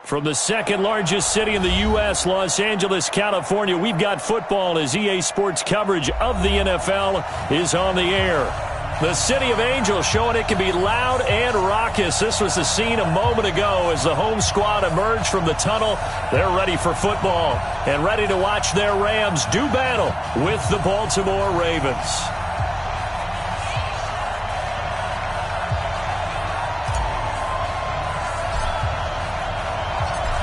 From the second largest city in the U.S., Los Angeles, California, we've got football as EA Sports coverage of the NFL is on the air. The City of Angels showing it can be loud and raucous. This was the scene a moment ago as the home squad emerged from the tunnel. They're ready for football and ready to watch their Rams do battle with the Baltimore Ravens.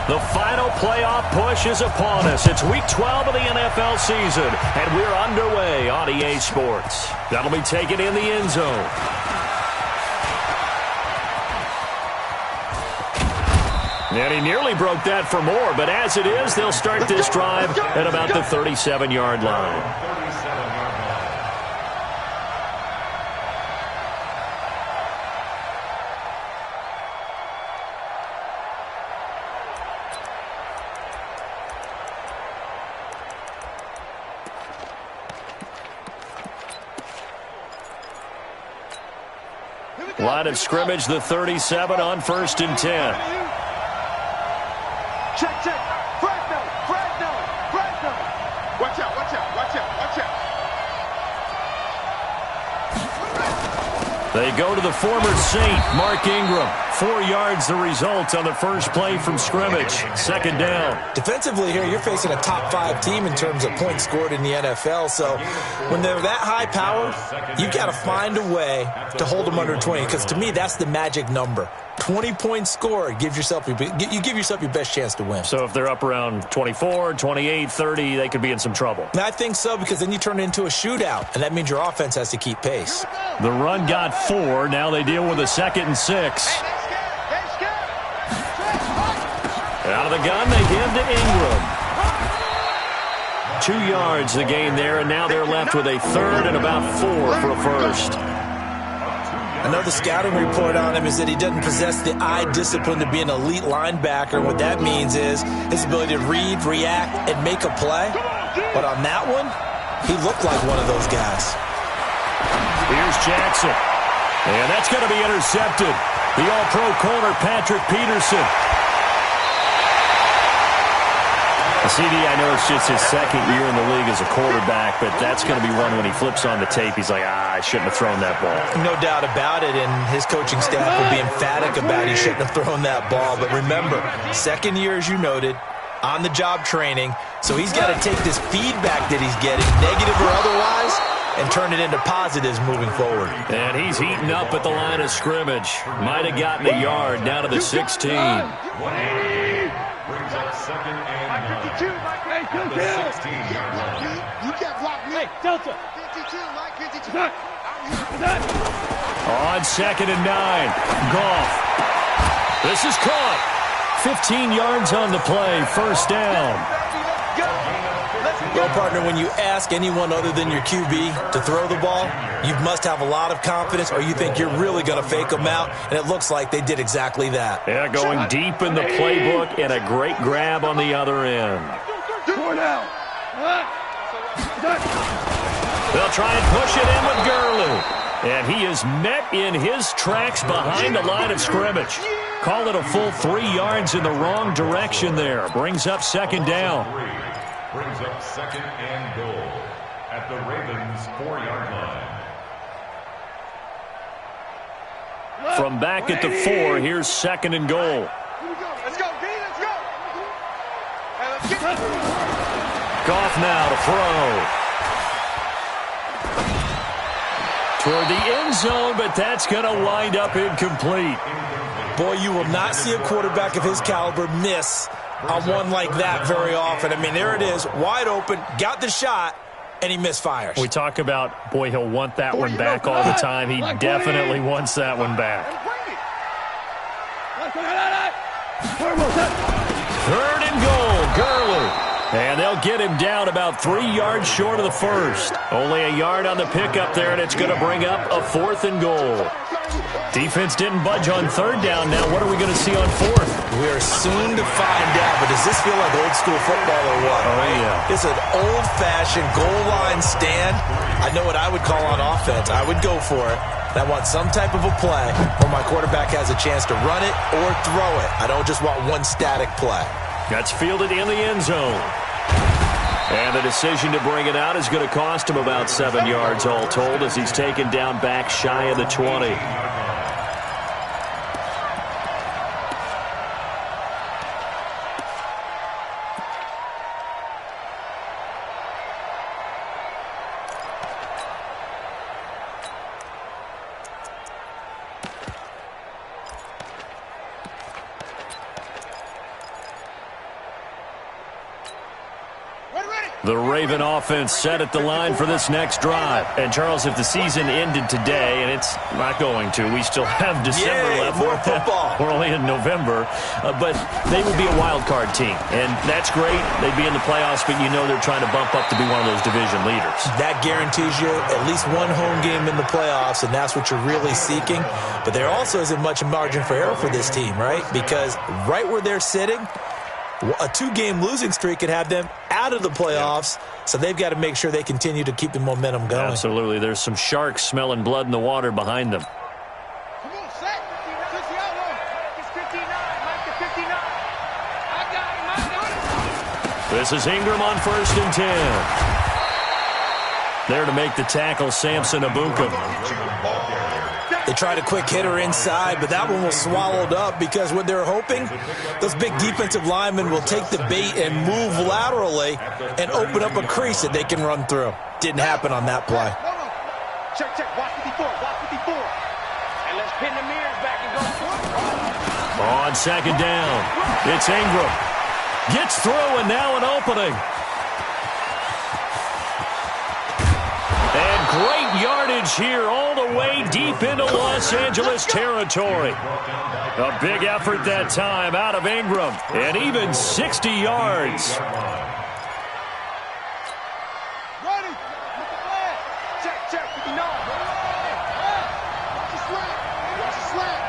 The final playoff push is upon us. It's Week 12 of the NFL season, and we're underway on EA Sports. That'll be taken in the end zone. And he nearly broke that for more, but as it is, they'll start this drive at about the 37-yard line. Line of scrimmage, the 37 on 1st and 10. Check. Frag no. Watch out. They go to the former Saint, Mark Ingram. 4 yards the result on the first play from scrimmage. Second down. Defensively here, you're facing a top 5 team in terms of points scored in the NFL. So when they're that high power, you've got to find a way to hold them under 20. Because to me, that's the magic number. 20 points scored, you give yourself your best chance to win. So if they're up around 24, 28, 30, they could be in some trouble. I think so, because then you turn it into a shootout, and that means your offense has to keep pace. The run got 4. Now they deal with a 2nd and 6. Out of the gun, they give to Ingram. 2 yards the gain there, and now they're left with a 3rd and about 4 for a first. I know the scouting report on him is that he doesn't possess the eye discipline to be an elite linebacker. And what that means is his ability to read, react, and make a play. But on that one, he looked like one of those guys. Here's Jackson. And that's going to be intercepted. The all-pro corner, Patrick Peterson. CD, I know it's just his 2nd year in the league as a quarterback, but that's going to be one when he flips on the tape. He's like, I shouldn't have thrown that ball. No doubt about it, and his coaching staff will be emphatic about he shouldn't have thrown that ball. But remember, 2nd year, as you noted, on-the-job training, so he's got to take this feedback that he's getting, negative or otherwise, and turn it into positives moving forward. And he's heating up at the line of scrimmage. Might have gotten a yard down to the 16. Brings up 2nd and 9. The 16-yard line. You can't block me. Hey, Delta. 52, Mike, 52. On 2nd and 9. Goff. This is caught. 15 yards on the play. First down. Well, partner, when you ask anyone other than your QB to throw the ball, you must have a lot of confidence, or you think you're really going to fake them out, and it looks like they did exactly that. Yeah, going deep in the playbook and a great grab on the other end. They'll try and push it in with Gurley. And he is met in his tracks behind the line of scrimmage. Call it a full 3 yards in the wrong direction there. Brings up 2nd down. Brings up 2nd and goal at the Ravens' 4-yard line. From back at the 4, here's 2nd and goal. Let's go, D, let's go. Goff now to throw. Toward the end zone, but that's going to wind up incomplete. Boy, you will not see a quarterback of his caliber miss on one like that very often. I mean, there it is, wide open, got the shot, and he misfires. We talk about, boy, he'll want that one back all the time. He definitely wants that one back. 3rd and goal, Gurley. And they'll get him down about 3 yards short of the first. Only a yard on the pickup there, and it's going to bring up a 4th and goal. Defense didn't budge on 3rd down. Now what are we going to see on 4th? We are soon to find out, but does this feel like old school football or what? Oh, yeah. It's an old-fashioned goal line stand. I know what I would call on offense. I would go for it. And I want some type of a play where my quarterback has a chance to run it or throw it. I don't just want one static play. That's fielded in the end zone. And the decision to bring it out is going to cost him about 7 yards all told as he's taken down back shy of the 20. The Raven offense set at the line for this next drive. And, Charles, if the season ended today, and it's not going to, we still have December left. More football. We're only in November. But they would be a wild card team. And that's great. They'd be in the playoffs, but you know they're trying to bump up to be one of those division leaders. That guarantees you at least one home game in the playoffs, and that's what you're really seeking. But there also isn't much margin for error for this team, right? Because right where they're sitting, a 2-game losing streak could have them out of the playoffs, so they've got to make sure they continue to keep the momentum going. Absolutely. There's some sharks smelling blood in the water behind them. Come on, set. It's 59. Mike the 59. I got him. This is Ingram on 1st and 10. There to make the tackle, Samson Abuka. They tried a quick hitter inside, but that one was swallowed up because what they're hoping, those big defensive linemen will take the bait and move laterally and open up a crease that they can run through. Didn't happen on that play. Check. Watch 54. And let's pin the mirrors back and go. On 2nd down, it's Ingram. Gets through, and now an opening. And great yardage here all the way deep into Los Angeles territory. A big effort that time out of Ingram, and even 60 yards. Ready. Look at that. Check. 59. Watch the slant.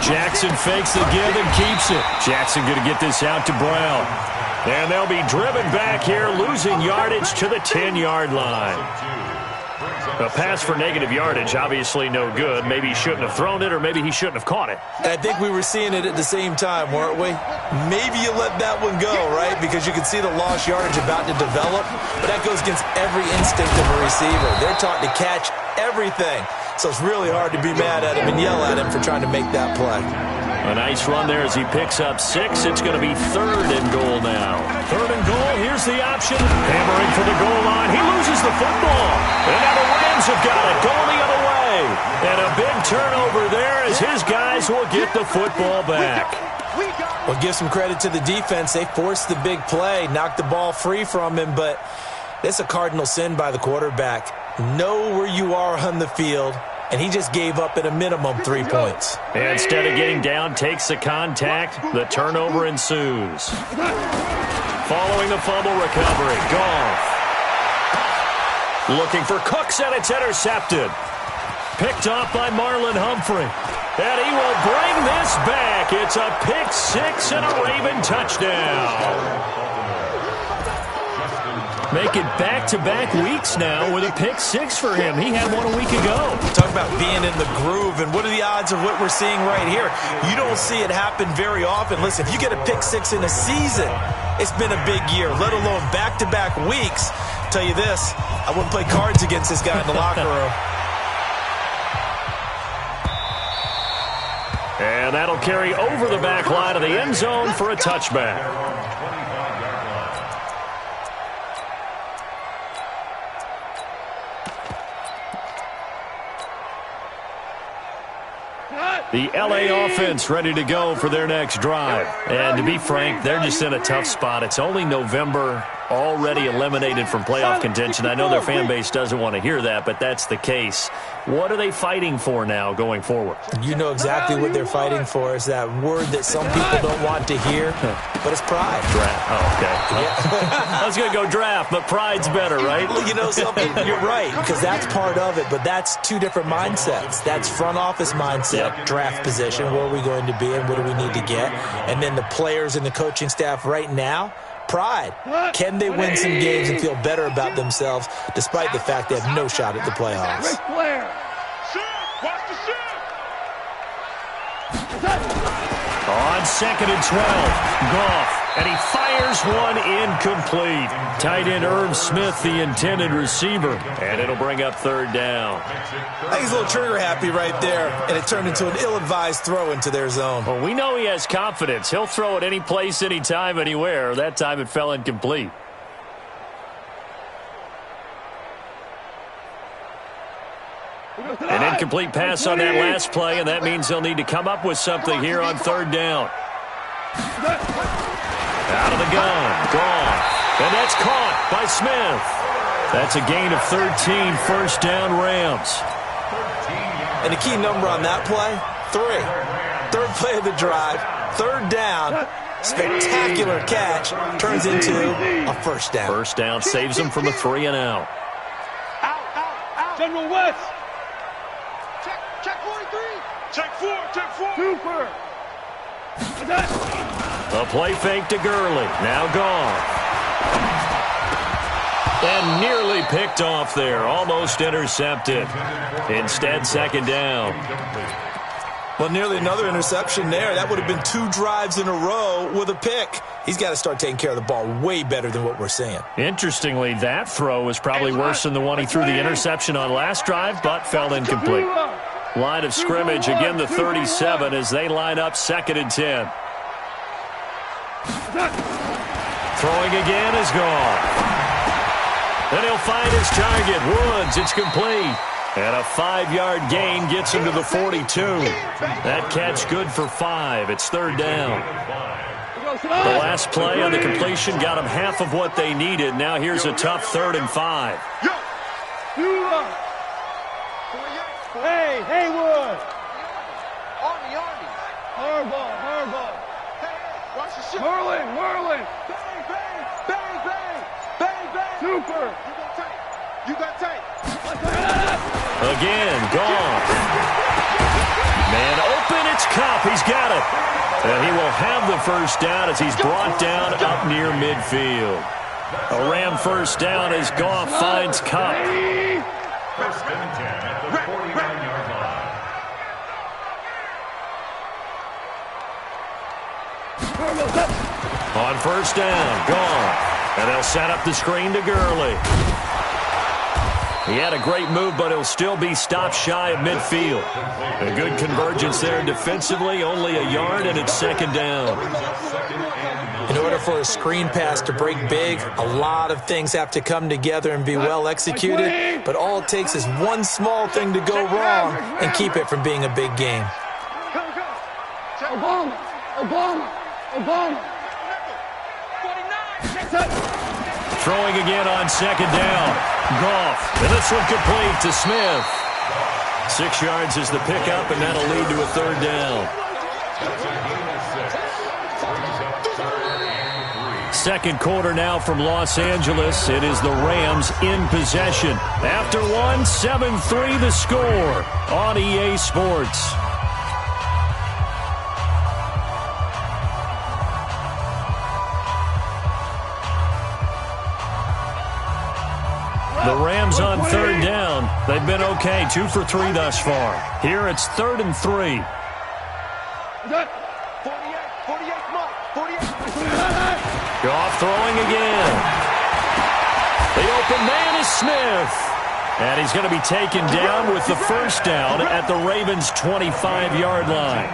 Jackson fakes the give and keeps it. Jackson going to get this out to Brown. And they'll be driven back here, losing yardage to the 10-yard line. A pass for negative yardage, obviously no good. Maybe he shouldn't have thrown it, or maybe he shouldn't have caught it. And I think we were seeing it at the same time, weren't we? Maybe you let that one go, right? Because you can see the lost yardage about to develop. But that goes against every instinct of a receiver. They're taught to catch everything. So it's really hard to be mad at him and yell at him for trying to make that play. A nice run there as he picks up 6. It's going to be 3rd and goal now. 3rd and goal. Here's the option. Hammering for the goal line. He loses the football. And now the Rams have got it going the other way. And a big turnover there as his guys will get the football back. Well, give some credit to the defense. They forced the big play, knocked the ball free from him, but that's a cardinal sin by the quarterback. Know where you are on the field. And he just gave up at a minimum 3 points. Instead of getting down, takes the contact. The turnover ensues. Following the fumble recovery, Goff. Looking for Cooks, and it's intercepted. Picked off by Marlon Humphrey. And he will bring this back. It's a pick 6 and a Raven touchdown. Make it back-to-back weeks now with a pick 6 for him. He had one a week ago. Talk about being in the groove, and what are the odds of what we're seeing right here? You don't see it happen very often. Listen, if you get a pick 6 in a season, it's been a big year, let alone back-to-back weeks. I'll tell you this, I wouldn't play cards against this guy in the locker room. And that'll carry over the back line of the end zone for a touchback. The L.A. offense ready to go for their next drive. And to be frank, they're just in a tough spot. It's only November, already eliminated from playoff contention. I know their fan base doesn't want to hear that, but that's the case. What are they fighting for now going forward? You know exactly what they're fighting for. Is that word that some people don't want to hear, but it's pride. Draft. Oh, okay. Yeah. I was going to go draft, but pride's better, right? Well, you know something? You're right, because that's part of it, but that's two different mindsets. That's front office mindset, draft position, where are we going to be and what do we need to get? And then the players and the coaching staff right now, pride. Can they win some games and feel better about themselves despite the fact they have no shot at the playoffs? Watch the ship. On 2nd and 12, Goff, and he fires one incomplete. Tight end Irv Smith, the intended receiver, and it'll bring up 3rd down. I think he's a little trigger happy right there, and it turned into an ill-advised throw into their zone. Well, we know he has confidence. He'll throw it any place, anytime, anywhere. That time it fell incomplete. An incomplete pass on that last play, and that means they'll need to come up with something here on 3rd down. Out of the gun, Goff, and that's caught by Smith. That's a gain of 13, 1st down Rams. And the key number on that play, 3. 3rd play of the drive, 3rd down, spectacular catch, turns into a 1st down. 1st down saves them from a 3 and out. Out. General West. Check 43. Check 4. Super. A play fake to Gurley. Now Goff. And nearly picked off there. Almost intercepted. Instead, 2nd down. Well, nearly another interception there. That would have been 2 drives in a row with a pick. He's got to start taking care of the ball way better than what we're seeing. Interestingly, that throw was probably worse than the one he threw the interception on last drive, but fell incomplete. Line of scrimmage, again the 37 as they line up 2nd and 10. Throwing again is Goff. Then he'll find his target, Woods. It's complete. And a 5-yard gain gets him to the 42. That catch good for 5. It's 3rd down. The last play on the completion got them half of what they needed. Now here's a tough 3rd and 5. Hey, Haywood. Army. Hardball. Hey, watch the ship. Whirling. Bang. Super. You got tight. Again, Goff. Man open, it's Cup. He's got it. And he will have the 1st down as he's brought down up near midfield. A Ram 1st down as Goff finds Cup. 1st and 10 at the 49-yard line. On 1st down, Goff. And they'll set up the screen to Gurley. He had a great move, but he'll still be stopped shy of midfield. A good convergence there defensively, only a yard, and it's 2nd down. In order for a screen pass to break big, a lot of things have to come together and be well executed, but all it takes is one small thing to go wrong and keep it from being a big game. Obama. Throwing again on 2nd down. Goff. And this one complete to Smith. 6 yards is the pickup, and that'll lead to a 3rd down. 2nd quarter now from Los Angeles. It is the Rams in possession. After one, 7-3 the score on EA Sports. The Rams on 3rd down. They've been okay, 2 for 3 thus far. Here it's 3rd and 3. 48, Mark. 48. Goff throwing again. The open man is Smith. And he's going to be taken down with the 1st down at the Ravens' 25-yard line.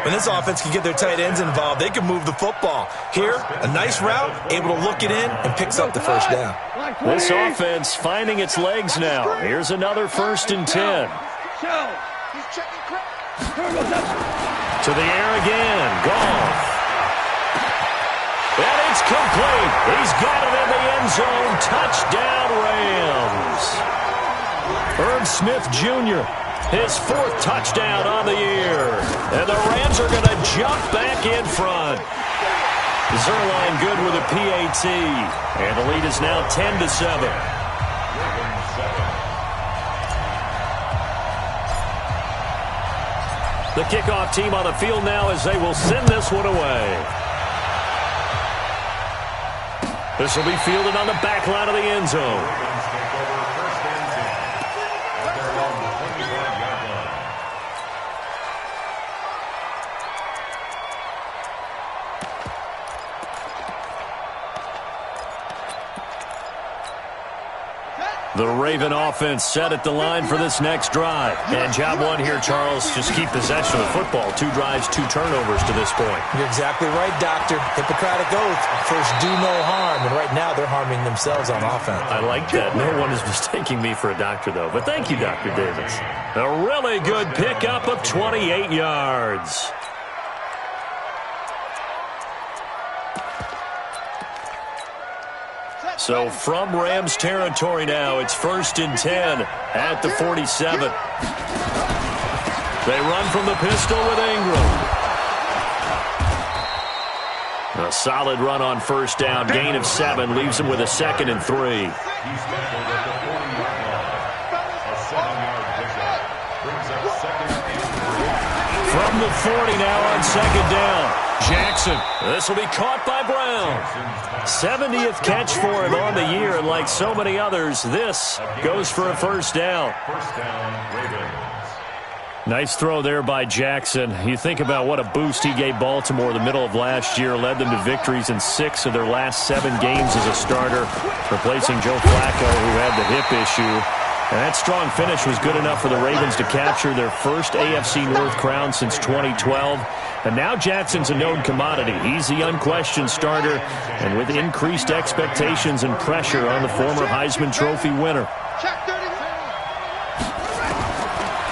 When this offense can get their tight ends involved, they can move the football. Here, a nice route, able to look it in, and picks up the 1st down. This offense finding its legs now. Here's another 1st and 10. To the air again. Goff. And it's complete. He's got it in the end zone. Touchdown, Rams. Irv Smith Jr., his 4th touchdown on the year. And the Rams are going to jump back in front. Zerline good with a PAT. And the lead is now 10-7. The kickoff team on the field now as they will send this one away. This will be fielded on the back line of the end zone. The Raven offense set at the line for this next drive. And job one here, Charles, just keep possession of the football. 2 drives, 2 turnovers to this point. You're exactly right, Doctor. Hippocratic oath. First, do no harm. And right now, they're harming themselves on offense. I like that. No one is mistaking me for a doctor, though. But thank you, Dr. Davis. A really good pickup of 28 yards. So from Rams territory now, it's 1st and 10 at the 47. They run from the pistol with Ingram. A solid run on 1st down, gain of 7, leaves them with a 2nd and 3. From the 40 now on 2nd down. Jackson. This will be caught by Brown. 70th catch for him on the year, and like so many others, this goes for a 1st down. Nice throw there by Jackson. You think about what a boost he gave Baltimore the middle of last year, led them to victories in 6 of their last 7 games as a starter, replacing Joe Flacco, who had the hip issue. And that strong finish was good enough for the Ravens to capture their first AFC North crown since 2012. And now Jackson's a known commodity. He's the unquestioned starter, and with increased expectations and pressure on the former Heisman Trophy winner.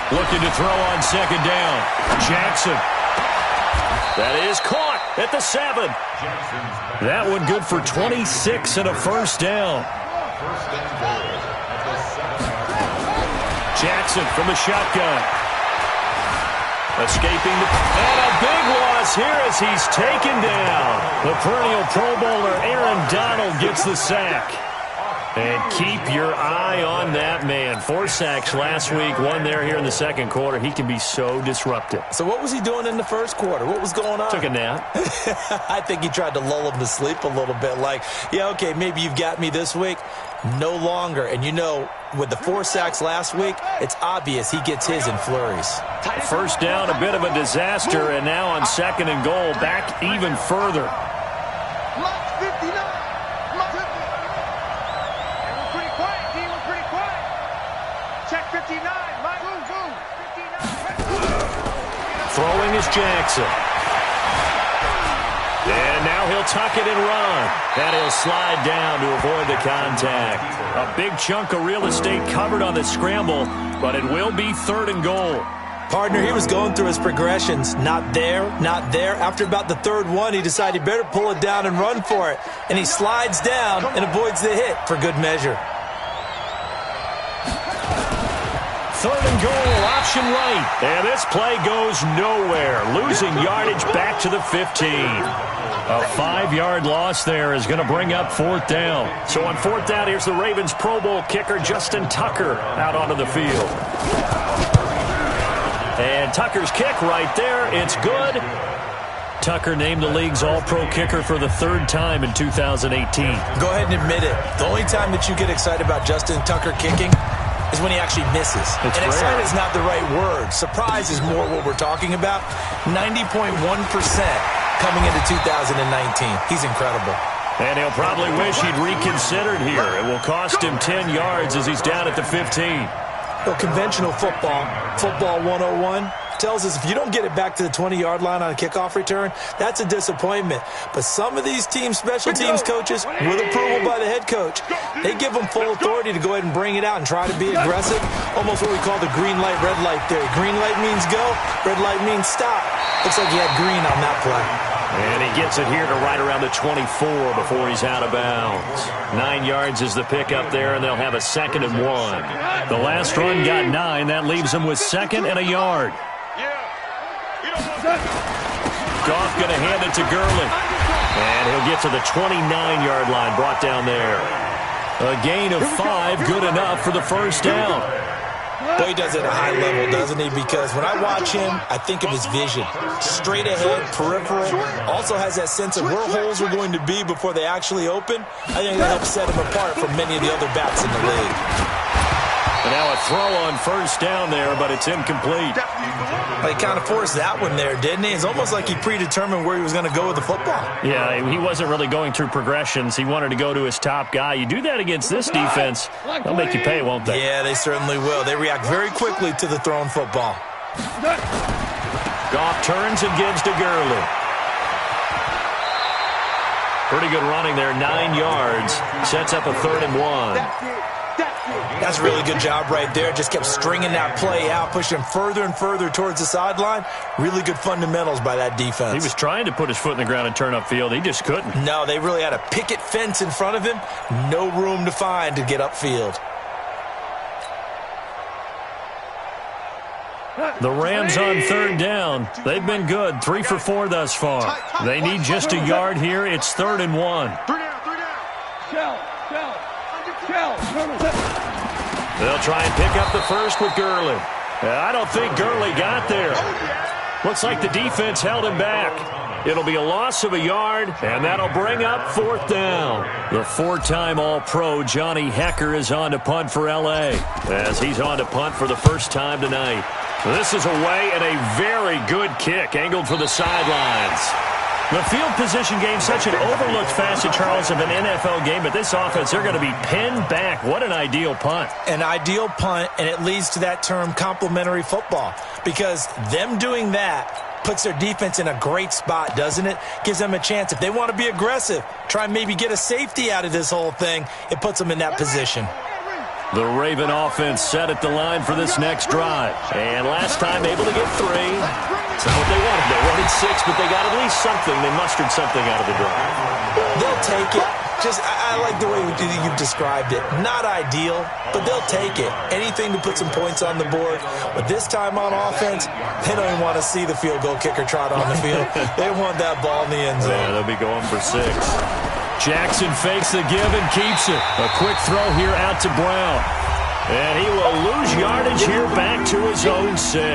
Looking to throw on 2nd down. Jackson. That is caught at the 7. That one good for 26 and a 1st down. Jackson from the shotgun. Escaping and a big loss here as he's taken down. The perennial Pro Bowler Aaron Donald gets the sack. And keep your eye on that man. 4 sacks last week, 1 there here in the 2nd quarter. He can be so disruptive. So what was he doing in the 1st quarter? What was going on? Took a nap. I think he tried to lull him to sleep a little bit. Like, yeah, okay, maybe you've got me this week. No longer. And you know, with the 4 sacks last week, it's obvious he gets his in flurries. 1st down, a bit of a disaster, and now on 2nd and goal, back even further. Throwing is Jackson. And now he'll tuck it and run. And he'll slide down to avoid the contact. A big chunk of real estate covered on the scramble, but it will be 3rd and goal. Partner, he was going through his progressions. Not there, not there. After about the 3rd one, he decided he better pull it down and run for it. And he slides down and avoids the hit for good measure. 3rd and goal, option right. And this play goes nowhere. Losing yardage back to the 15. A 5-yard loss there is going to bring up 4th down. So on 4th down, here's the Ravens Pro Bowl kicker, Justin Tucker, out onto the field. And Tucker's kick right there. It's good. Tucker named the league's all-pro kicker for the 3rd time in 2018. Go ahead and admit it. The only time that you get excited about Justin Tucker kicking is when he actually misses. It's and rare. excited is not the right word. Surprise is more what we're talking about. 90.1% coming into 2019. He's incredible. And he'll probably wish he'd reconsidered here. It will cost him 10 yards as he's down at the 15. Well, conventional football 101, tells us if you don't get it back to the 20-yard line on a kickoff return, that's a disappointment. But some of these teams, special teams coaches, with approval by the head coach, they give them full authority to go ahead and bring it out and try to be aggressive. Almost what we call the green light, red light theory. Green light means go, red light means stop. Looks like he had green on that play. And he gets it here to right around the 24 before he's out of bounds. 9 yards is the pickup there, and they'll have a 2nd and 1. The last run got 9. That leaves them with 2nd and a yard. Goff going to hand it to Gurley. And he'll get to the 29-yard line, brought down there. A gain of 5, good enough for the 1st down. Boy, he does it at a high level, doesn't he? Because when I watch him, I think of his vision. Straight ahead, peripheral. Also has that sense of where holes are going to be before they actually open. I think that helps set him apart from many of the other backs in the league. And now a throw on first down there, but it's incomplete. He kind of forced that one there, didn't he? It's almost like he predetermined where he was going to go with the football. Yeah, he wasn't really going through progressions. He wanted to go to his top guy. You do that against this defense, they'll make you pay, won't they? Yeah, they certainly will. They react very quickly to the thrown football. Goff turns and gives to Gurley. Pretty good running there, 9 yards. Sets up a 3rd and 1. That's a really good job right there. Just kept stringing that play out, pushing him further and further towards the sideline. Really good fundamentals by that defense. He was trying to put his foot in the ground and turn upfield. He just couldn't. No, they really had a picket fence in front of him. No room to find to get upfield. The Rams on 3rd down. They've been good, 3 for 4 thus far. They need just a yard here. It's 3rd and 1. 3 down. Shell. They'll try and pick up the first with Gurley. I don't think Gurley got there. Looks like the defense held him back. It'll be a loss of a yard, and that'll bring up 4th down. The 4-time All-Pro Johnny Hekker is on to punt for L.A. as he's on to punt for the first time tonight. This is away and a very good kick angled for the sidelines. The field position game, such an overlooked facet, Charles, of an NFL game, but this offense, they're going to be pinned back. What an ideal punt. An ideal punt, and it leads to that term complementary football, because them doing that puts their defense in a great spot, doesn't it? Gives them a chance. If they want to be aggressive, try and maybe get a safety out of this whole thing, it puts them in that position. The Raven offense set at the line for this next drive. And last time able to get 3. That's not what they wanted. They wanted 6, but they got at least something. They mustered something out of the drive. They'll take it. I like the way you've described it. Not ideal, but they'll take it. Anything to put some points on the board. But this time on offense, they don't even want to see the field goal kicker trot on the field. They want that ball in the end zone. Yeah, they'll be going for 6. Jackson fakes the give and keeps it. A quick throw here out to Brown. And he will lose yardage here back to his own 6.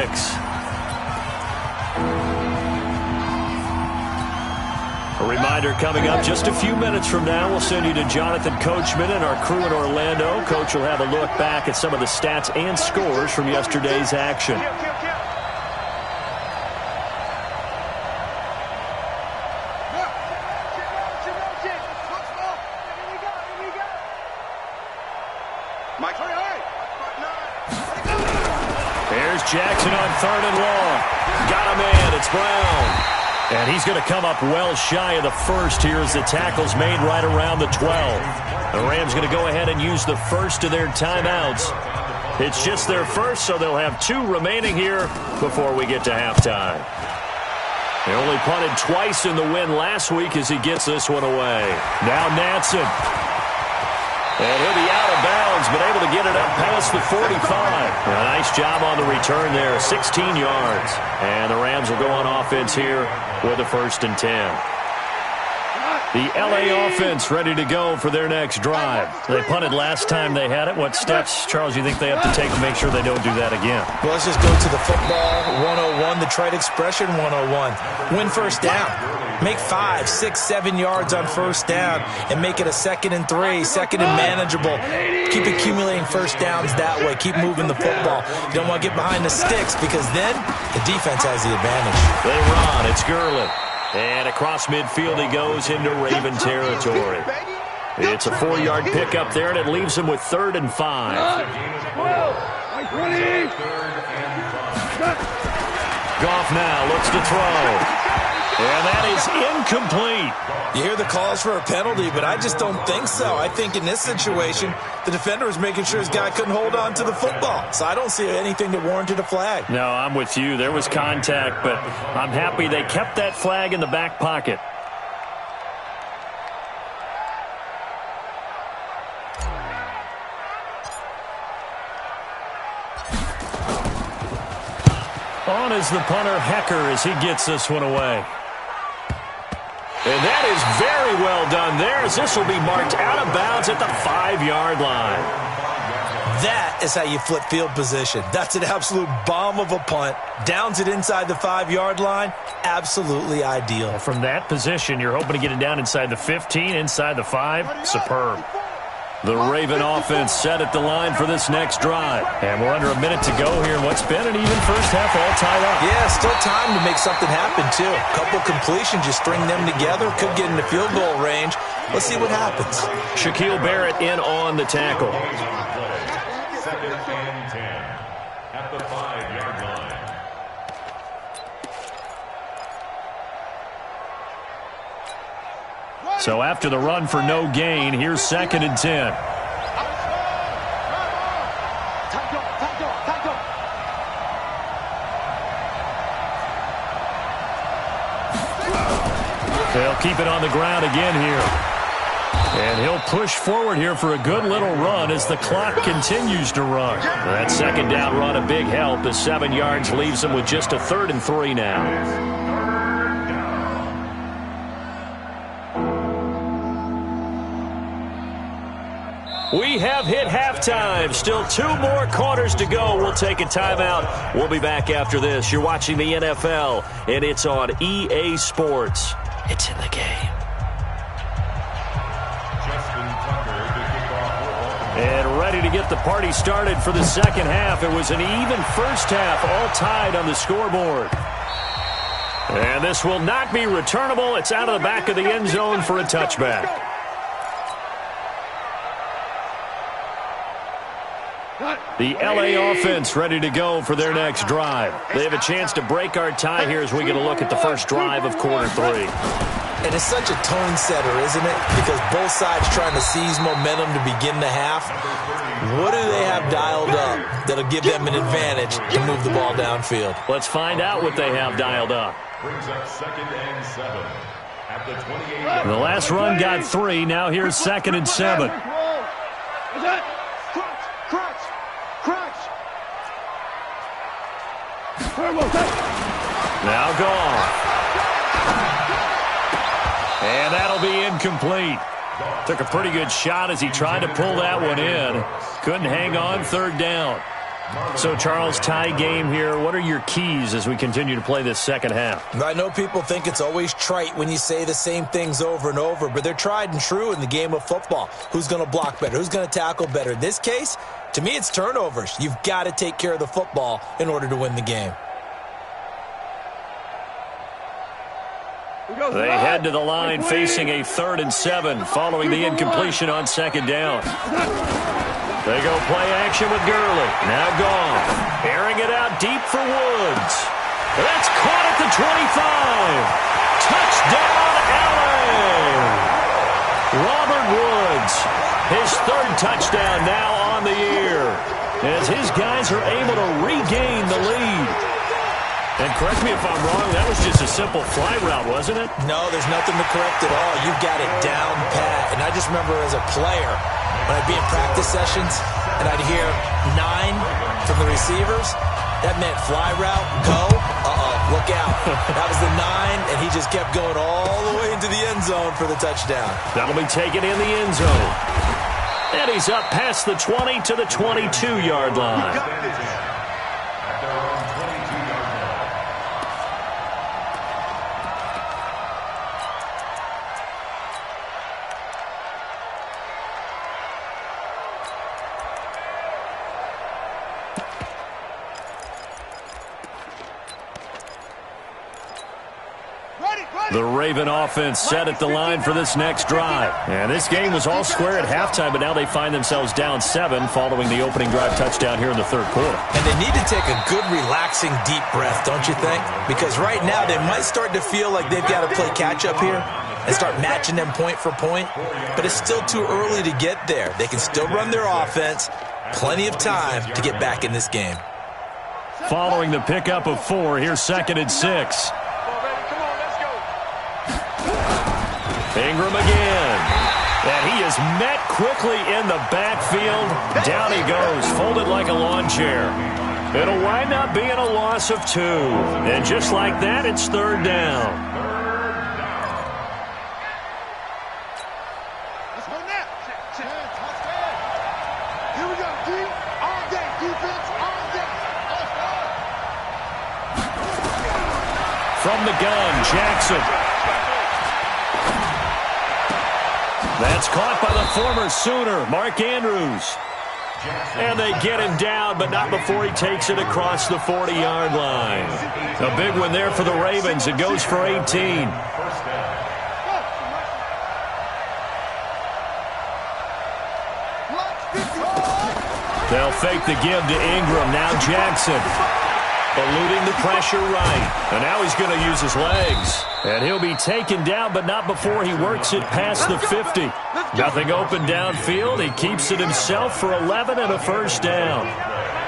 A reminder coming up just a few minutes from now, we'll send you to Jonathan Coachman and our crew in Orlando. Coach will have a look back at some of the stats and scores from yesterday's action. There's Jackson on 3rd and long. Got him in. It's Brown. And he's going to come up well shy of the first here as the tackle's made right around the 12. The Rams going to go ahead and use the first of their timeouts. It's just their first, so they'll have 2 remaining here before we get to halftime. They only punted twice in the win last week as he gets this one away. Now Natson. And he'll be out of bounds, but able to get it up past the 45. A nice job on the return there, 16 yards. And the Rams will go on offense here with a 1st and 10. The L.A. offense ready to go for their next drive. They punted last time they had it. What steps, Charles, you think they have to take to make sure they don't do that again? Well, let's just go to the football 101, the trade expression 101. Win first down. Make 5, 6, 7 yards on first down and make it a 2nd and 3, 2nd and manageable. Keep accumulating first downs that way. Keep moving the football. You don't want to get behind the sticks because then the defense has the advantage. They run. It's Gurley. And across midfield he goes into Raven territory. It's a 4-yard pickup there, and it leaves him with 3rd and 5. Goff now looks to throw. And that is incomplete. You hear the calls for a penalty, but I just don't think so. I think in this situation, the defender was making sure his guy couldn't hold on to the football. So I don't see anything that warranted a flag. No, I'm with you. There was contact, but I'm happy they kept that flag in the back pocket. On is the punter, Hekker, as he gets this one away. And that is very well done there, as this will be marked out of bounds at the 5-yard line. That is how you flip field position. That's an absolute bomb of a punt. Downs it inside the 5-yard line. Absolutely ideal. From that position, you're hoping to get it down inside the 15, inside the 5. Superb. The Raven offense set at the line for this next drive. And we're under a minute to go here in what's been an even first half, all tied up. Yeah, still time to make something happen, too. A couple completions, just string them together. Could get into field goal range. Let's see what happens. Shaquille Barrett in on the tackle. Second and 10 at the 5-yard line. So after the run for no gain, here's second and 10. They'll keep it on the ground again here. And he'll push forward here for a good little run as the clock continues to run. That second down run, a big help as 7 yards leaves him with just a 3rd and 3 now. We have hit halftime. Still 2 more quarters to go. We'll take a timeout. We'll be back after this. You're watching the NFL, and it's on EA Sports. It's in the game. And ready to get the party started for the second half. It was an even first half, all tied on the scoreboard. And this will not be returnable. It's out of the back of the end zone for a touchback. The LA offense ready to go for their next drive. They have a chance to break our tie here as we get a look at the first drive of quarter 3. And it's such a tone setter, isn't it? Because both sides trying to seize momentum to begin the half. What do they have dialed up that'll give them an advantage to move the ball downfield? Let's find out what they have dialed up. Brings up second and 7 at the 28. The last run got 3. Now here's second and 7. Now gone. And that'll be incomplete. Took a pretty good shot as he tried to pull that one in. Couldn't hang on, 3rd down. So, Charles, tie game here. What are your keys as we continue to play this second half? I know people think it's always trite when you say the same things over and over, but they're tried and true in the game of football. Who's going to block better? Who's going to tackle better? In this case, to me, it's turnovers. You've got to take care of the football in order to win the game. They head to the line facing a 3rd and 7 following the incompletion on second down. They go play action with Gurley. Now gone. Airing it out deep for Woods. That's caught at the 25. Touchdown, LA. Robert Woods, his 3rd touchdown now on the year as his guys are able to regain the lead. And correct me if I'm wrong, that was just a simple fly route, wasn't it? No, there's nothing to correct at all. You've got it down pat. And I just remember as a player, when I'd be in practice sessions and I'd hear 9 from the receivers, that meant fly route, go, look out. That was the 9, and he just kept going all the way into the end zone for the touchdown. That'll be taken in the end zone. And he's up past the 20 to the 22-yard line. The Raven offense set at the line for this next drive. And this game was all square at halftime, but now they find themselves down 7 following the opening drive touchdown here in the 3rd quarter. And they need to take a good, relaxing, deep breath, don't you think? Because right now they might start to feel like they've got to play catch-up here and start matching them point for point. But it's still too early to get there. They can still run their offense. Plenty of time to get back in this game. Following the pickup of 4, here's second and 6. Ingram again. And he is met quickly in the backfield. Down he goes, folded like a lawn chair. It'll wind up being a loss of 2. And just like that, it's 3rd down. Let's go now. Here we go, D. All day, defense, all day. From the gun, Jackson. That's caught by the former Sooner, Mark Andrews. And they get him down, but not before he takes it across the 40-yard line. A big one there for the Ravens. It goes for 18. They'll fake the give to Ingram. Now Jackson. Eluding the pressure right. And now he's going to use his legs. And he'll be taken down, but not before he works it past the 50. Nothing open downfield. He keeps it himself for 11 and a first down.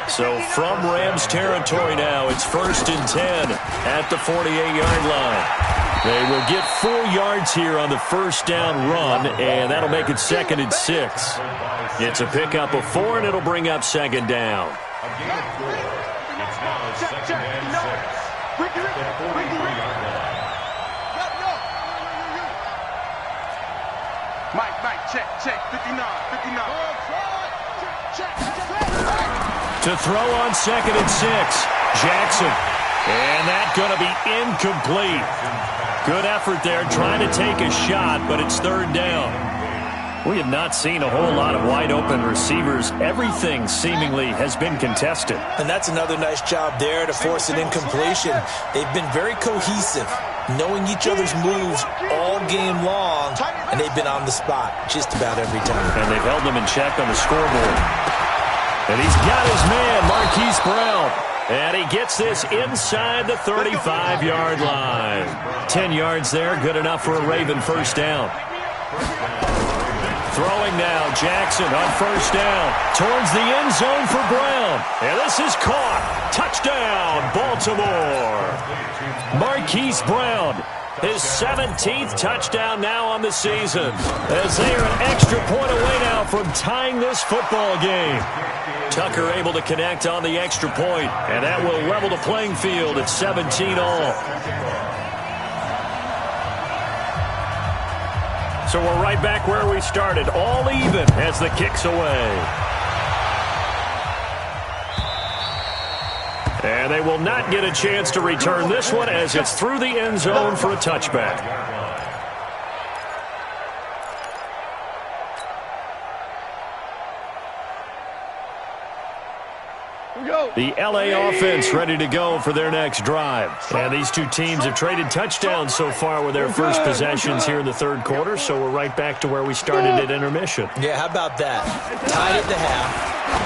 So from Rams territory now, it's 1st and 10 at the 48-yard line. They will get 4 yards here on the first down run, and that'll make it 2nd and 6. It's a pickup of 4, and it'll bring up 2nd down. A gain of 4. It's now 2nd and 6. The 43-yard line. Mike, check, 59. To throw on 2nd and 6, Jackson. And that's going to be incomplete. Good effort there trying to take a shot, but it's 3rd down. We have not seen a whole lot of wide-open receivers. Everything seemingly has been contested. And that's another nice job there to force an incompletion. They've been very cohesive, knowing each other's moves all game long, and they've been on the spot just about every time. And they've held them in check on the scoreboard. And he's got his man, Marquise Brown. And he gets this inside the 35-yard line. 10 yards there, good enough for a Raven first down. Throwing now, Jackson on first down. Towards the end zone for Brown. And this is caught. Touchdown, Baltimore. Marquise Brown, his 17th touchdown now on the season. As they are an extra point away now from tying this football game. Tucker able to connect on the extra point, and that will level the playing field at 17 all. So we're right back where we started, all even as the kick's away. And they will not get a chance to return this one as it's through the end zone for a touchback. The LA offense ready to go for their next drive. And these two teams have traded touchdowns so far with their first possessions here in the 3rd quarter, so we're right back to where we started at intermission. Yeah, how about that? Tied at the half,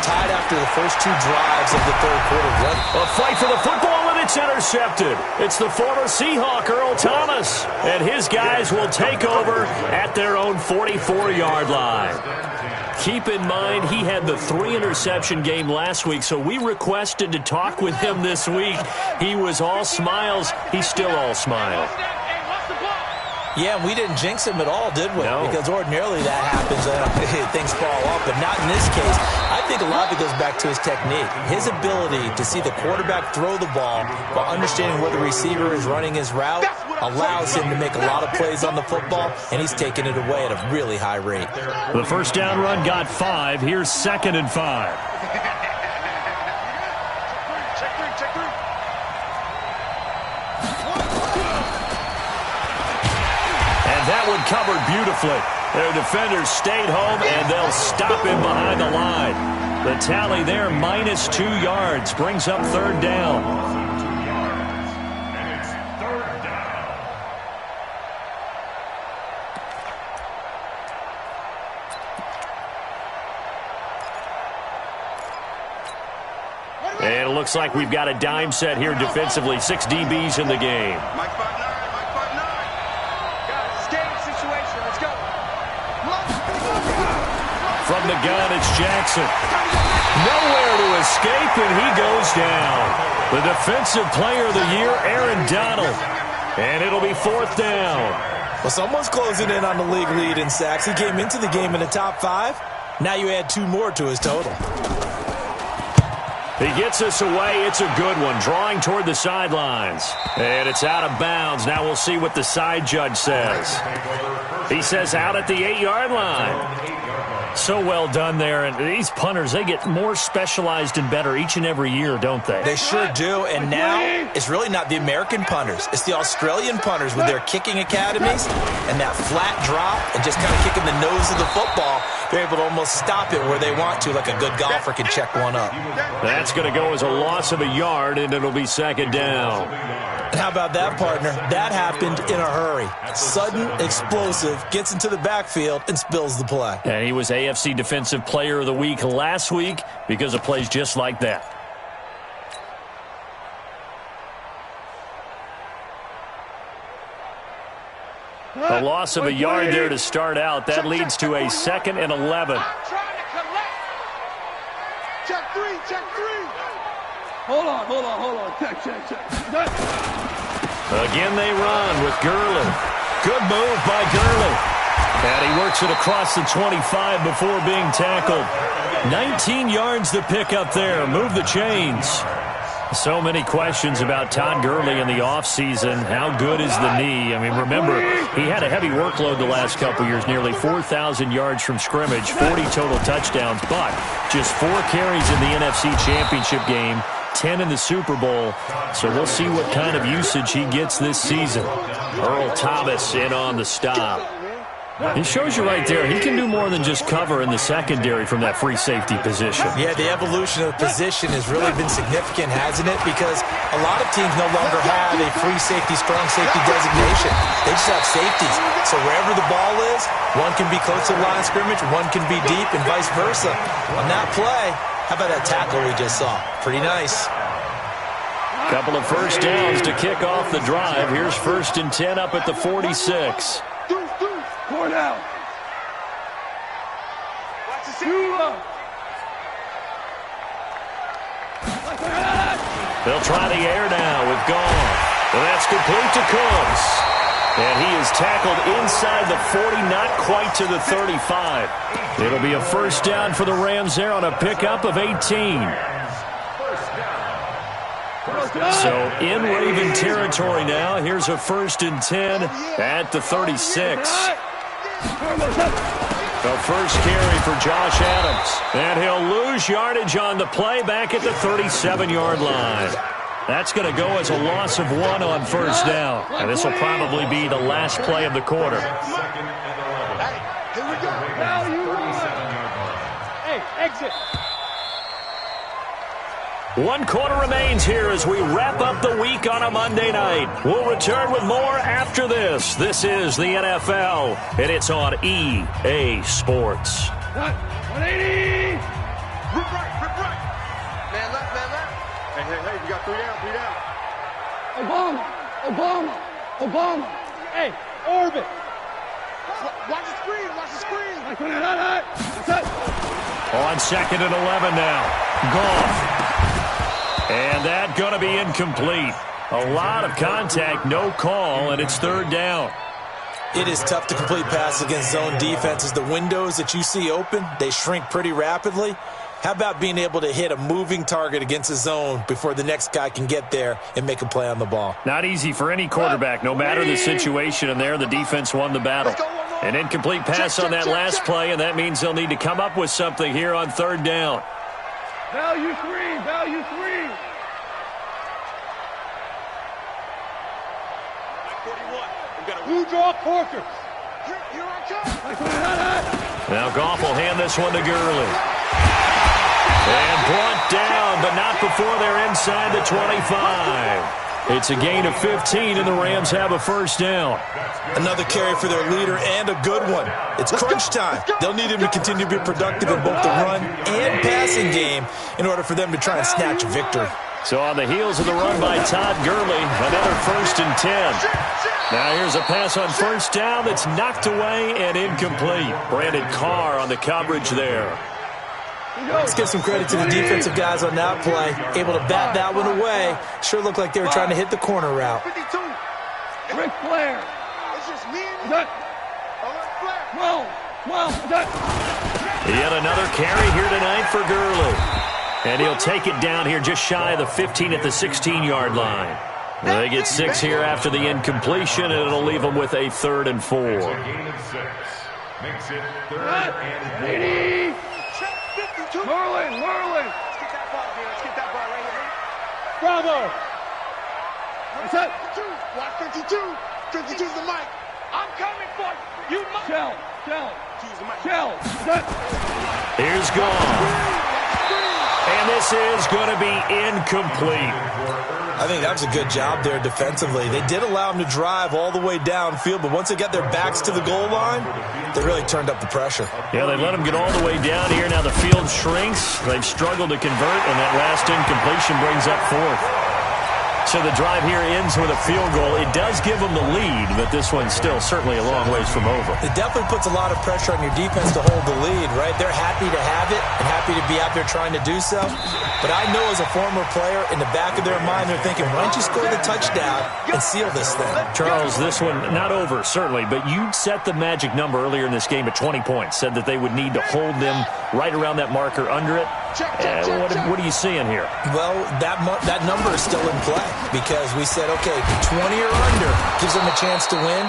tied after the first 2 drives of the 3rd quarter. A fight for the football, and it's intercepted. It's the former Seahawk, Earl Thomas, and his guys will take over at their own 44-yard line. Keep in mind, he had the 3-interception game last week, so we requested to talk with him this week. He was all smiles. He's still all smile. Yeah, we didn't jinx him at all, did we? No. Because ordinarily that happens, things fall off, but not in this case. I think a lot of it goes back to his technique. His ability to see the quarterback throw the ball while understanding where the receiver is running his route allows him to make a lot of plays on the football, and he's taking it away at a really high rate. The first down run got 5. Here's 2nd and 5. That one covered beautifully. Their defenders stayed home, and they'll stop him behind the line. The tally there, minus 2 yards, brings up 3rd down. And it's 3rd down. And it looks like we've got a dime set here defensively. 6 DBs in the game. From the gun, it's Jackson. Nowhere to escape, and he goes down. The defensive player of the year, Aaron Donald. And it'll be 4th down. Well, someone's closing in on the league lead in sacks. He came into the game in the top 5. Now you add 2 more to his total. He gets us away. It's a good one. Drawing toward the sidelines. And it's out of bounds. Now we'll see what the side judge says. He says out at the 8-yard line. So well done there. And these punters, they get more specialized and better each and every year, don't they? They sure do. And now it's really not the American punters. It's the Australian punters with their kicking academies and that flat drop and just kind of kicking the nose of the football. They're able to almost stop it where they want to, like a good golfer can check one up. That's going to go as a loss of a yard, and it'll be second down. And how about that, partner? That happened in a hurry. Sudden, explosive, gets into the backfield and spills the play. And he was AFC Defensive Player of the Week last week because of plays just like that. A loss of a yard there to start out. That leads to a 2nd and 11. Check three. Hold on. Check. Again they run with Gurley. Good move by Gurley. And he works it across the 25 before being tackled. 19 yards to pick up there. Move the chains. So many questions about Todd Gurley in the offseason. How good is the knee? I mean, remember, he had a heavy workload the last couple years, nearly 4,000 yards from scrimmage, 40 total touchdowns, but just 4 carries in the NFC Championship game, 10 in the Super Bowl. So we'll see what kind of usage he gets this season. Earl Thomas in on the stop. He shows you right there, he can do more than just cover in the secondary from that free safety position. Yeah, the evolution of the position has really been significant, hasn't it? Because a lot of teams no longer have a free safety, strong safety designation. They just have safeties. So wherever the ball is, one can be close to the line of scrimmage, one can be deep, and vice versa. On that play, how about that tackle we just saw? Pretty nice. Couple of first downs to kick off the drive. Here's 1st and 10 up at the 46. Four down. Watch the They'll try the air now with Gone. And that's complete to Cooks. And he is tackled inside the 40, not quite to the 35. It'll be a first down for the Rams there on a pickup of 18. So in Raven territory now. Here's a 1st and 10 at the 36. The first carry for Josh Adams. And he'll lose yardage on the play back at the 37-yard line. That's going to go as a loss of 1 on first down. And this will probably be the last play of the quarter. Here we go. Hey, exit. 1 quarter remains here as we wrap up the week on a Monday night. We'll return with more after this. This is the NFL, and it's on EA Sports. 180. Rip right. Man left. Hey, you got 3 down. Obama. Hey, orbit. Watch the screen. On 2nd and 11 now. Goff. And that going to be incomplete. A lot of contact, no call, and it's 3rd down. It is tough to complete passes against zone defenses. The windows that you see open, they shrink pretty rapidly. How about being able to hit a moving target against a zone before the next guy can get there and make a play on the ball? Not easy for any quarterback, no matter the situation, and there the defense won the battle. An incomplete pass on that last play, and that means they'll need to come up with something here on 3rd down. Value 3. Blue draw Corker. Here I come. Now Goff will hand this one to Gurley. And brought down, but not before they're inside the 25. It's a gain of 15, and the Rams have a first down. Another carry for their leader, and a good one. It's crunch time. They'll need him to continue to be productive in both the run and passing game in order for them to try and snatch a victory. So on the heels of the run by Todd Gurley, another 1st and 10. Now here's a pass on first down that's knocked away and incomplete. Brandon Carr on the coverage there. Let's give some credit to the defensive guys on that play. Able to bat that one away. Sure looked like they were trying to hit the corner route. Ric Flair. It's just me and you. Yet another carry here tonight for Gurley. And he'll take it down here just shy of the 15 at the 16-yard line. They get 6 here after the incompletion, and it'll leave them with a 3rd and 4. Makes it 3rd and 4. Merlin! Let's get that ball here. Let's get that ball right here. Bravo! What's up? 52. 52 is the mic. I'm coming for you. You mic. Shell! Here's gone. And this is going to be incomplete. I think that was a good job there defensively. They did allow them to drive all the way downfield, but once they got their backs to the goal line, they really turned up the pressure. Yeah, they let them get all the way down here. Now the field shrinks. They've struggled to convert, and that last incompletion brings up 4th. So the drive here ends with a field goal. It does give them the lead, but this one's still certainly a long ways from over. It definitely puts a lot of pressure on your defense to hold the lead, right? They're happy to have it and happy to be out there trying to do so. But I know as a former player, in the back of their mind, they're thinking, why don't you score the touchdown and seal this thing? Charles, this one not over, certainly, but you set the magic number earlier in this game at 20 points, said that they would need to hold them right around that marker under it. What are you seeing here? Well, that number is still in play because we said, okay, 20 or under gives them a chance to win.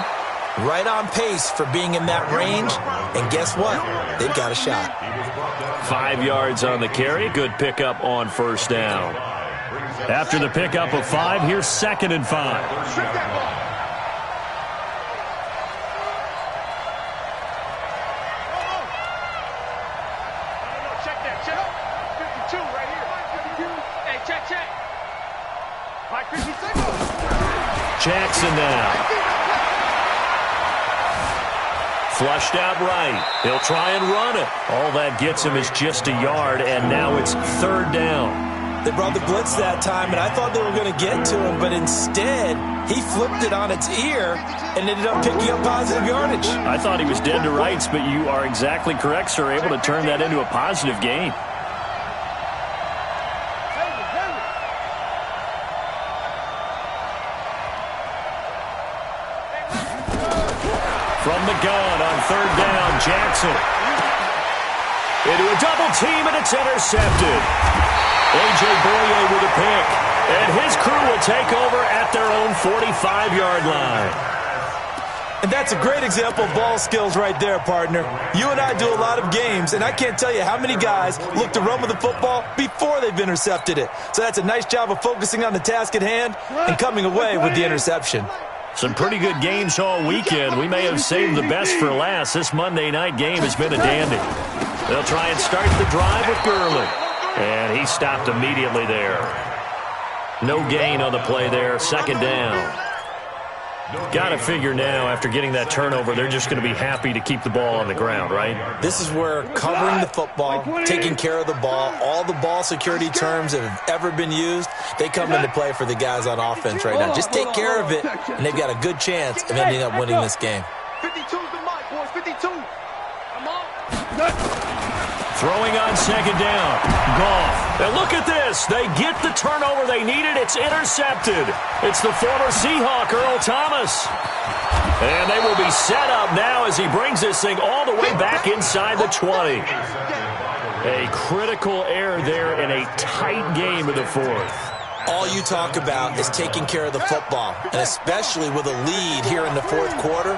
Right on pace for being in that range. And guess what? They've got a shot. 5 yards on the carry. Good pickup on first down. After the pickup of 5, here's 2nd and 5. Jackson now. Flushed out right. He'll try and run it. All that gets him is just a yard, and now it's 3rd down. They brought the blitz that time, and I thought they were going to get to him, but instead, he flipped it on its ear and ended up picking up positive yardage. I thought he was dead to rights, but you are exactly correct, sir. Able to turn that into a positive gain. From the gun on 3rd down, Jackson. Into a double team, and it's intercepted. A.J. Boye with a pick. And his crew will take over at their own 45-yard line. And that's a great example of ball skills right there, partner. You and I do a lot of games, and I can't tell you how many guys look to run with the football before they've intercepted it. So that's a nice job of focusing on the task at hand and coming away with the interception. Some pretty good games all weekend. We may have saved the best for last. This Monday night game has been a dandy. They'll try and start the drive with Gurley. And he stopped immediately there. No gain on the play there. 2nd down. Got to figure now, after getting that turnover, they're just going to be happy to keep the ball on the ground, right? This is where covering the football, taking care of the ball, all the ball security terms that have ever been used, they come into play for the guys on offense right now. Just take care of it, and they've got a good chance of ending up winning this game. 52's the mic, boys. 52. Come on. Throwing on 2nd down. Goff. And look at this. They get the turnover they needed. It's intercepted. It's the former Seahawk, Earl Thomas. And they will be set up now as he brings this thing all the way back inside the 20. A critical error there in a tight game of the 4th. All you talk about is taking care of the football, and especially with a lead here in the 4th quarter,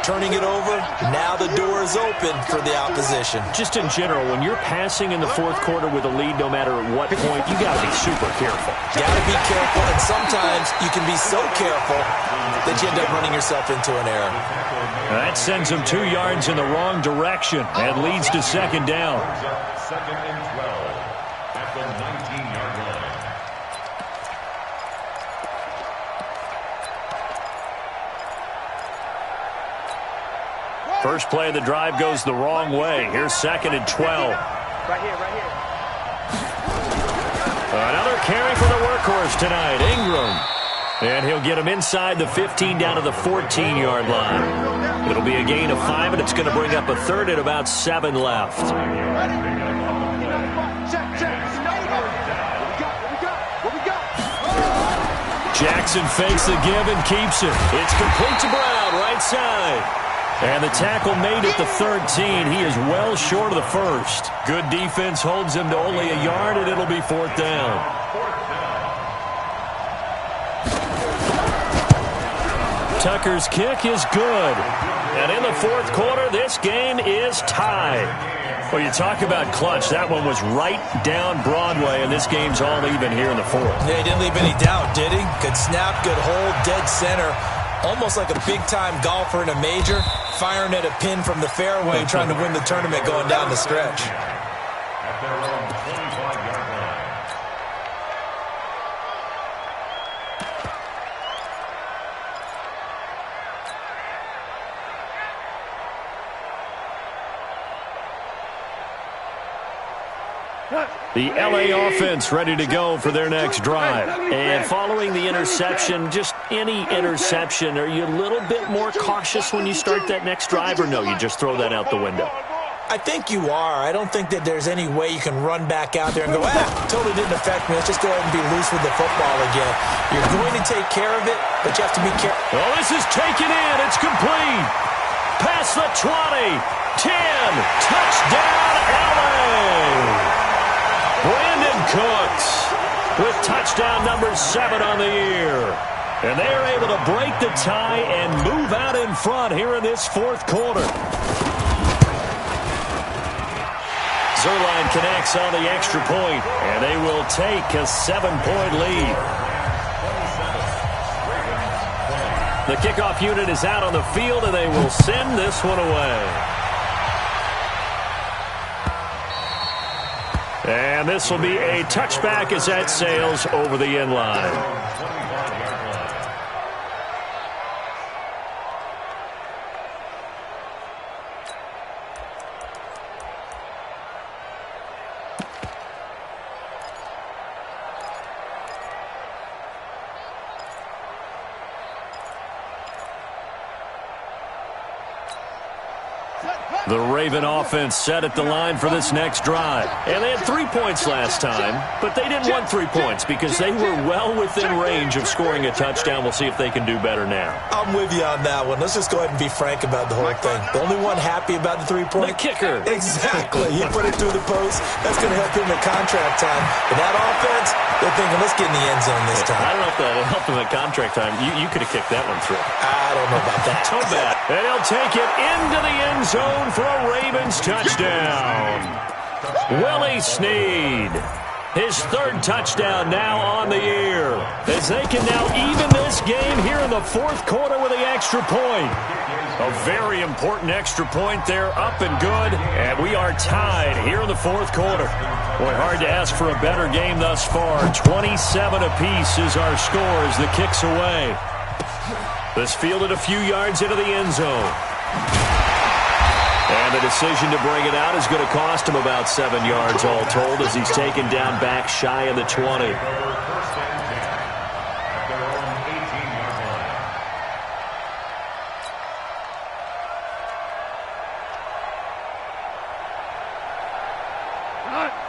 turning it over, now the door is open for the opposition. Just in general, when you're passing in the 4th quarter with a lead, no matter at what point, you got to be super careful. Got to be careful, and sometimes you can be so careful that you end up running yourself into an error. That sends them 2 yards in the wrong direction and leads to 2nd down. 2nd and 12 at the 19-yard line. First play of the drive goes the wrong way. Here's 2nd and 12. Right here. Another carry for the workhorse tonight, Ingram. And he'll get him inside the 15 down to the 14-yard line. It'll be a gain of 5, and it's going to bring up a 3rd at about 7 left. Jackson fakes the give and keeps it. It's complete to Brown, right side. And the tackle made at the 13. He is well short of the 1st. Good defense holds him to only a yard, and it'll be 4th down. Tucker's kick is good. And in the fourth quarter, this game is tied. Well, you talk about clutch. That one was right down Broadway, and this game's all even here in the fourth. Yeah, he didn't leave any doubt, did he? Good snap, good hold, dead center. Almost like a big-time golfer in a major, firing at a pin from the fairway, trying to win the tournament going down the stretch. At their own 25-yard line. The LA offense ready to go for their next drive. And following the interception, just any interception, are you a little bit more cautious when you start that next drive, or no, you just throw that out the window? I think you are. I don't think that there's any way you can run back out there and go, totally didn't affect me. Let's just go ahead and be loose with the football again. You're going to take care of it, but you have to be careful. Well, this is taken in. It's complete. Past the 20, 10, touchdown, LA. Brandon Cooks with touchdown number 7 on the year. And they are able to break the tie and move out in front here in this fourth quarter. Zerline connects on the extra point, and they will take a 7-point lead. The kickoff unit is out on the field, and they will send this one away. And this will be a touchback as that sails over the end line. The Raven offense set at the line for this next drive. And they had 3 points last time, but they didn't want 3 points because they were well within range of scoring a touchdown. We'll see if they can do better now. I'm with you on that one. Let's just go ahead and be frank about the whole thing. The only one happy about the 3-point? The kicker. Exactly. He put it through the post. That's going to help him at contract time. But that offense, they're thinking, let's get in the end zone this time. I don't know if that helped him at contract time. You could have kicked that one through. I don't know about that. So bad. And he'll take it into the end zone for a Ravens touchdown. Willie Snead, his 3rd touchdown now on the year, as they can now even this game here in the fourth quarter with the extra point. A very important extra point there, up and good, and we are tied here in the fourth quarter. Boy, hard to ask for a better game thus far. 27 apiece is our score as the kick's away. This fielded a few yards into the end zone. And the decision to bring it out is going to cost him about 7 yards all told as he's taken down back shy of the 20.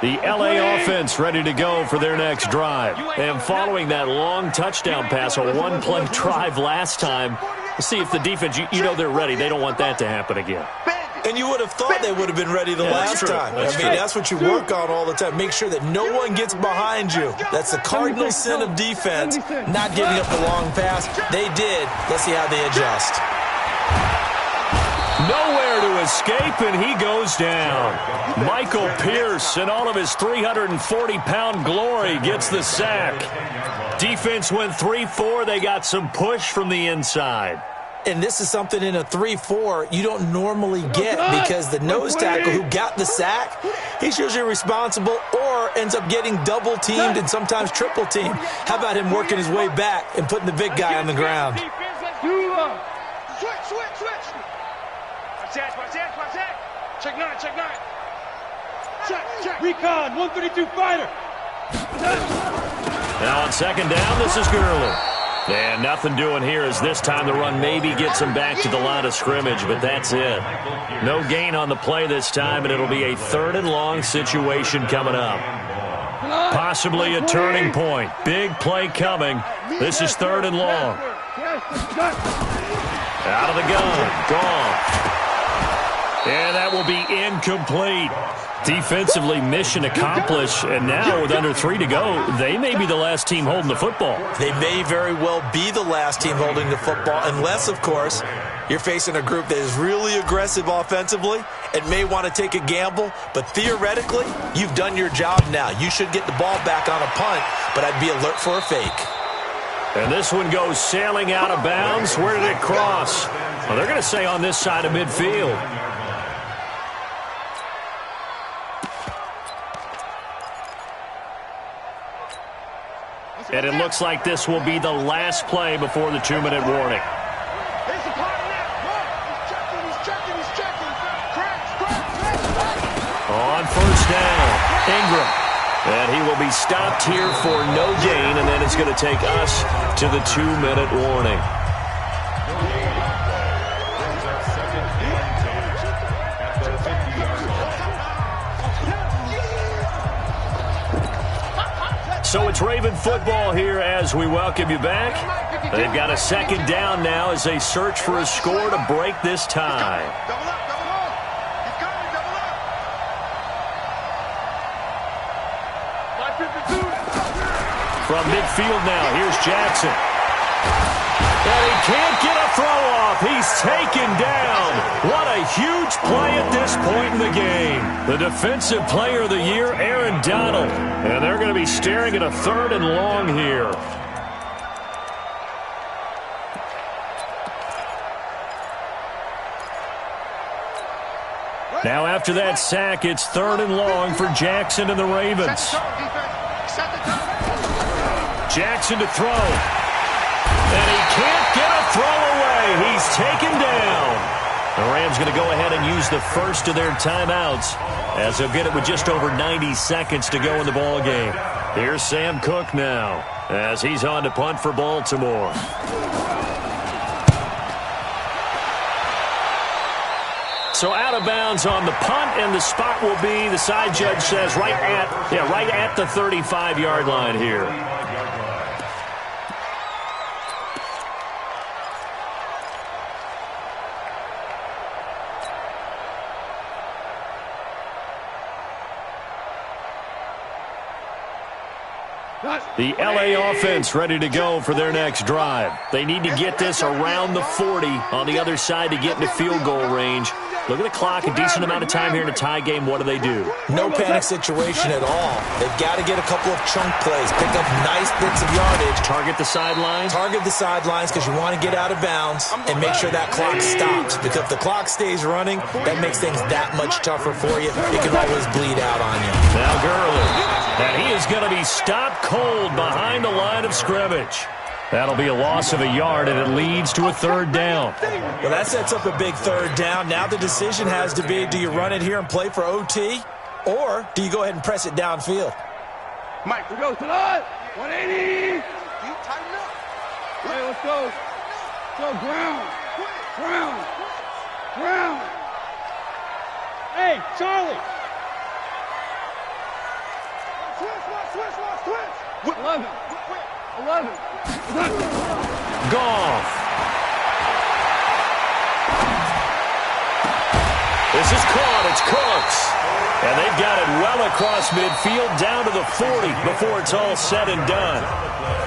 The LA offense ready to go for their next drive. And following that long touchdown pass, a one-play drive last time, we'll see if the defense, you know they're ready. They don't want that to happen again. And you would have thought they would have been ready the last time. That's what you work on all the time. Make sure that no one gets behind you. That's the cardinal sin of defense, not giving up the long pass. They did. Let's see how they adjust. Nowhere to escape, and he goes down. Michael Pierce, in all of his 340-pound glory, gets the sack. Defense went 3-4. They got some push from the inside. And this is something in a 3-4 you don't normally get because the nose tackle who got the sack, he's usually responsible or ends up getting double-teamed and sometimes triple-teamed. How about him working his way back and putting the big guy on the ground? Switch. Watch that. Check 9. Check. Recon, 132 fighter. Now on second down, this is Gurley. And nothing doing here as this time the run maybe gets him back to the line of scrimmage, but that's it. No gain on the play this time, and it'll be a 3rd and long situation coming up. Possibly a turning point. Big play coming. This is 3rd and long. Out of the gun. Gone. And that will be incomplete. Defensively, mission accomplished, and now with under 3 to go, they may be the last team holding the football. They may very well be the last team holding the football, unless, of course, you're facing a group that is really aggressive offensively and may want to take a gamble, but theoretically, you've done your job now. You should get the ball back on a punt, but I'd be alert for a fake. And this one goes sailing out of bounds. Where did it cross? Well, they're going to say on this side of midfield. And it looks like this will be the last play before the 2-minute warning. On first down, Ingram. And he will be stopped here for no gain, and then it's going to take us to the 2-minute warning. So it's Raven football here as we welcome you back. They've got a second down now as they search for a score to break this tie. From midfield now, here's Jackson. And he can't get a throw off. He's taken down. What a huge play at this point in the game. The defensive player of the year, Aaron Donald. And they're going to be staring at a 3rd and long here. Now after that sack, it's 3rd and long for Jackson and the Ravens. Jackson to throw. And he can't get a throw away. He's taken down. The Rams going to go ahead and use the first of their timeouts as they'll get it with just over 90 seconds to go in the ball game. Here's Sam Cook now as he's on to punt for Baltimore. So out of bounds on the punt, and the spot will be, the side judge says, right at the 35-yard line here. The LA offense ready to go for their next drive. They need to get this around the 40 on the other side to get into field goal range. Look at the clock, a decent amount of time here in a tie game. What do? No panic situation at all. They've got to get a couple of chunk plays, pick up nice bits of yardage. Target the sidelines? Target the sidelines because you want to get out of bounds and make sure that clock stops. Because if the clock stays running, that makes things that much tougher for you. It can always bleed out on you. Now Gurley. And he is going to be stopped cold behind the line of scrimmage. That'll be a loss of a yard, and it leads to a 3rd down. Well, that sets up a big 3rd down. Now the decision has to be, do you run it here and play for OT, or do you go ahead and press it downfield? Mike, we go to the 180. You tighten up. Hey, let's go. Go ground. Hey, Charlie. Switch. 11. Goff. This is caught. It's Cooks. And they've got it well across midfield down to the 40 before it's all said and done.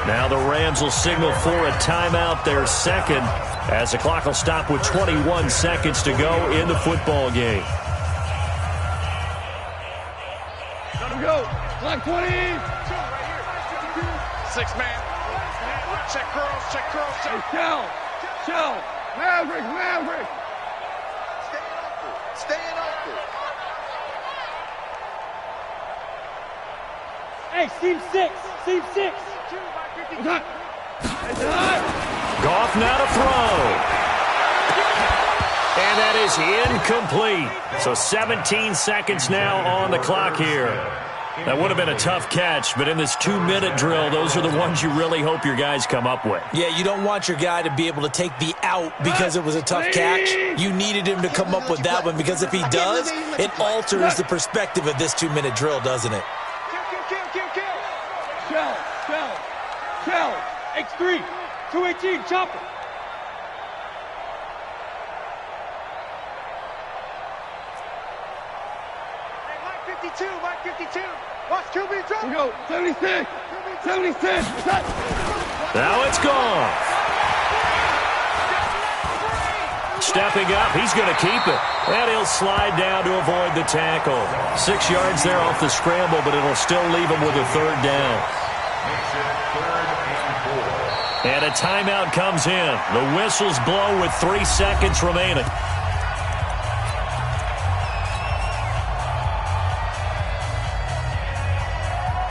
Now the Rams will signal for a timeout, their second, as the clock will stop with 21 seconds to go in the football game. Let him go. Clock 20. 6 man. Check curls. Hey, Shell. Maverick. Staying open. Hey, seam 6. Goff now to throw. And that is incomplete. So 17 seconds now on the clock here. That would have been a tough catch, but in this 2-minute drill, those are the ones you really hope your guys come up with. Yeah, you don't want your guy to be able to take the out because it was a tough catch. You needed him to come up with that one because if he does, it alters the perspective of this 2-minute drill, doesn't it? Shell. X3. 218. Chopper. 52, Mike 52. Watch QB drop. We go, 76, 76. Now it's gone. Stepping up, he's going to keep it. And he'll slide down to avoid the tackle. 6 yards there off the scramble, but it'll still leave him with a third down. And a timeout comes in. The whistles blow with 3 seconds remaining.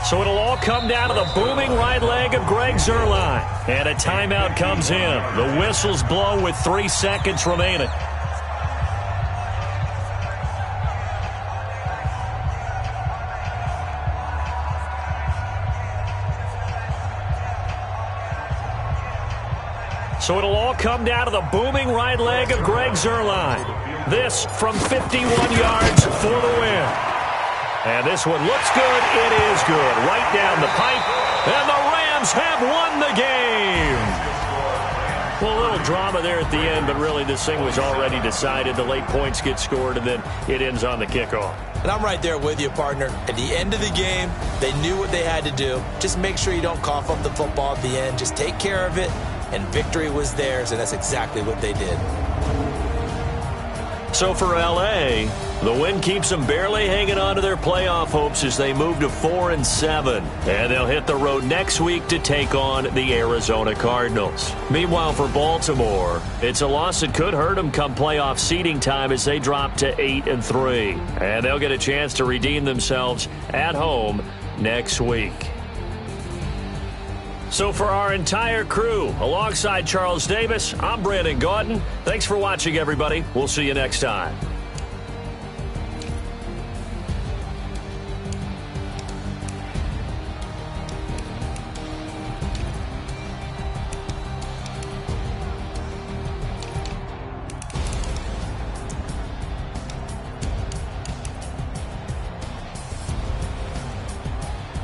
So it'll all come down to the booming right leg of Greg Zuerlein. And a timeout comes in. The whistles blow with 3 seconds remaining. So it'll all come down to the booming right leg of Greg Zuerlein. This from 51 yards for the win. And this one looks good. It is good. Right down the pipe. And the Rams have won the game. Well, a little drama there at the end, but really this thing was already decided. The late points get scored, and then it ends on the kickoff. And I'm right there with you, partner. At the end of the game, they knew what they had to do. Just make sure you don't cough up the football at the end. Just take care of it, and victory was theirs, and that's exactly what they did. So for L.A., the win keeps them barely hanging on to their playoff hopes as they move to 4-7. And they'll hit the road next week to take on the Arizona Cardinals. Meanwhile, for Baltimore, it's a loss that could hurt them come playoff seeding time as they drop to 8-3. And they'll get a chance to redeem themselves at home next week. So for our entire crew, alongside Charles Davis, I'm Brandon Gaudin. Thanks for watching, everybody. We'll see you next time.